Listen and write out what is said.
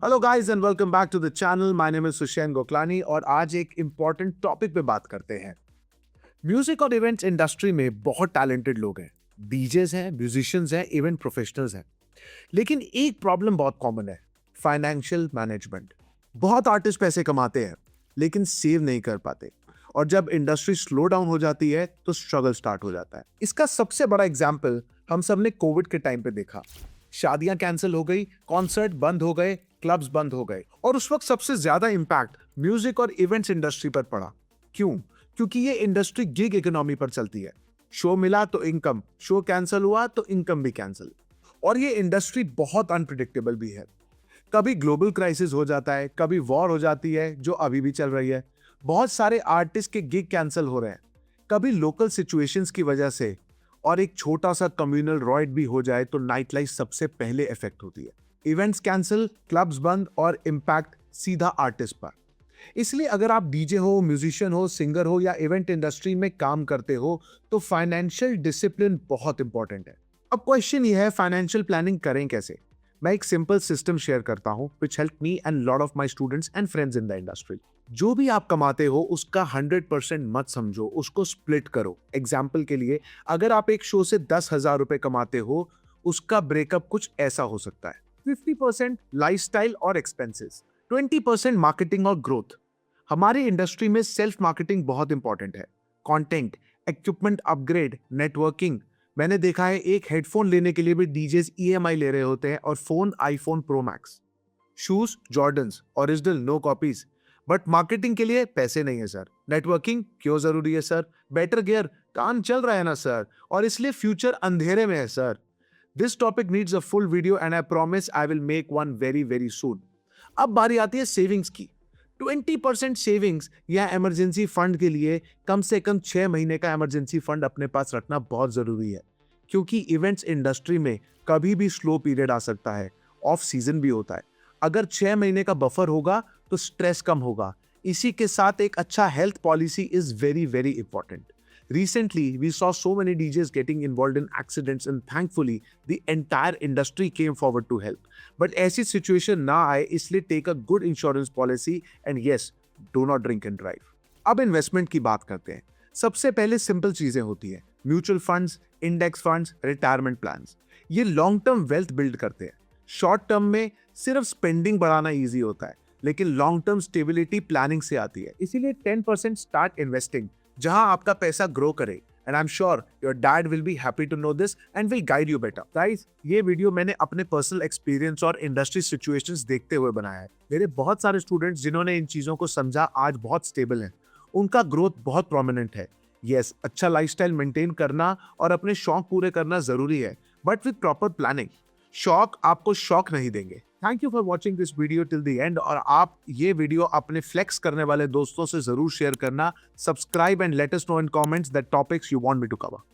Hello guys and welcome back to the channel. My name is Sushain Goklani और आज एक important topic पे बात करते हैं। म्यूजिक और इवेंट्स इंडस्ट्री में बहुत टैलेंटेड लोग हैं। डीजेस हैं, म्यूजिशियंस हैं, इवेंट प्रोफेशनल्स हैं। लेकिन एक प्रॉब्लम बहुत कॉमन है, फाइनेंशियल मैनेजमेंट। बहुत आर्टिस्ट पैसे कमाते हैं लेकिन सेव नहीं कर पाते, और जब इंडस्ट्री स्लो डाउन हो जाती है तो स्ट्रगल स्टार्ट हो जाता है। इसका सबसे बड़ा एग्जाम्पल हम सब ने कोविड के टाइम पे देखा। शादियां कैंसिल हो गई, कॉन्सर्ट बंद हो गए, क्लब्स बंद हो गए, और उस वक्त सबसे ज्यादा इंपैक्ट म्यूजिक और इवेंट्स इंडस्ट्री पर पड़ा। क्यों? क्योंकि ये इंडस्ट्री गिग इकोनॉमी पर चलती है। शो मिला तो इनकम, शो कैंसिल हुआ तो इनकम भी कैंसिल। और ये इंडस्ट्री बहुत अनप्रिडिक्टेबल भी है। कभी ग्लोबल क्राइसिस हो जाता है, कभी वॉर हो जाती है जो अभी भी चल रही है। बहुत सारे आर्टिस्ट के गिग कैंसिल हो रहे हैं, कभी लोकल सिचुएशंस की वजह से। और एक छोटा सा कम्युनल रॉयड भी हो जाए तो नाइट लाइफ सबसे पहले इफेक्ट होती है। इवेंट्स कैंसिल, क्लब्स बंद, और इम्पैक्ट सीधा आर्टिस्ट पर। इसलिए अगर आप डीजे हो, म्यूजिशियन हो, सिंगर हो या इवेंट इंडस्ट्री में काम करते हो तो फाइनेंशियल डिसिप्लिन बहुत इंपॉर्टेंट है। अब क्वेश्चन ये है, फाइनेंशियल प्लानिंग करें कैसे? मैं एक सिंपल सिस्टम शेयर करता हूं which help me and lot of my students and friends in the industry. जो भी आप कमाते हो उसका 100% मत समझो, उसको स्प्लिट करो। एग्जाम्पल के लिए, अगर आप एक शो से 10,000 रुपए कमाते हो, उसका ब्रेकअप कुछ ऐसा हो सकता है: 50% लाइफस्टाइल और एक्सपेंसेस, 20% मार्केटिंग और ग्रोथ। हमारी इंडस्ट्री में सेल्फ मार्केटिंग बहुत इंपॉर्टेंट है। Content, equipment upgrade, networking. मैंने देखा है एक हेडफोन लेने के लिए भी डीजेस ईएमआई ले रहे होते हैं, और phone iPhone pro max. Shoes Jordans, original, no copies. But marketing के लिए पैसे नहीं है सर। नेटवर्किंग क्यों जरूरी है सर? बेटर गियर, काम चल रहा है ना सर, और इसलिए फ्यूचर अंधेरे में है sir. This topic needs a full video and I promise I will make one very very soon. अब बारी आती है सेविंग्स की। 20% सेविंग्स या इमरजेंसी फंड के लिए कम से कम 6 महीने का इमरजेंसी फंड अपने पास रखना बहुत जरूरी है। क्योंकि इवेंट्स इंडस्ट्री में कभी भी स्लो पीरियड आ सकता है, ऑफ सीजन भी होता है। अगर 6 महीने का बफर होगा तो स्ट्रेस कम होगा। इसी के साथ एक अच्छा health policy is very very important. Recently, we saw so many DJs getting involved in accidents, and thankfully, the entire industry came forward to help. But ऐसी situation ना आए, इसलिए take a good insurance policy and yes, do not drink and drive. अब investment की बात करते हैं। सबसे पहले सिंपल चीजें होती हैं: mutual funds, index funds, retirement plans. ये लॉन्ग टर्म वेल्थ बिल्ड करते हैं। शॉर्ट टर्म में सिर्फ स्पेंडिंग बढ़ाना ईजी होता है, लेकिन लॉन्ग टर्म स्टेबिलिटी प्लानिंग से आती है। इसीलिए 10% स्टार्ट इन्वेस्टिंग, जहां आपका पैसा ग्रो करे। And I am sure your dad will be happy to know this and will guide you better. Guys, ये वीडियो मैंने अपने पर्सनल एक्सपीरियंस और इंडस्ट्री सिचुएशंस देखते हुए बनाया है। मेरे बहुत सारे स्टूडेंट्स जिन्होंने इन चीजों को समझा आज बहुत स्टेबल हैं। उनका ग्रोथ बहुत प्रोमिनेंट है। यस, अच्छा लाइफस्टाइल मेंटेन करना और अपने शौक पूरे करना जरूरी है, बट विद प्रॉपर प्लानिंग। शौक आपको शौक नहीं देंगे। Thank you for watching this video till the end, और आप ये वीडियो अपने फ्लेक्स करने वाले दोस्तों से जरूर शेयर करना। Subscribe and let us know in comments that topics you want me to cover.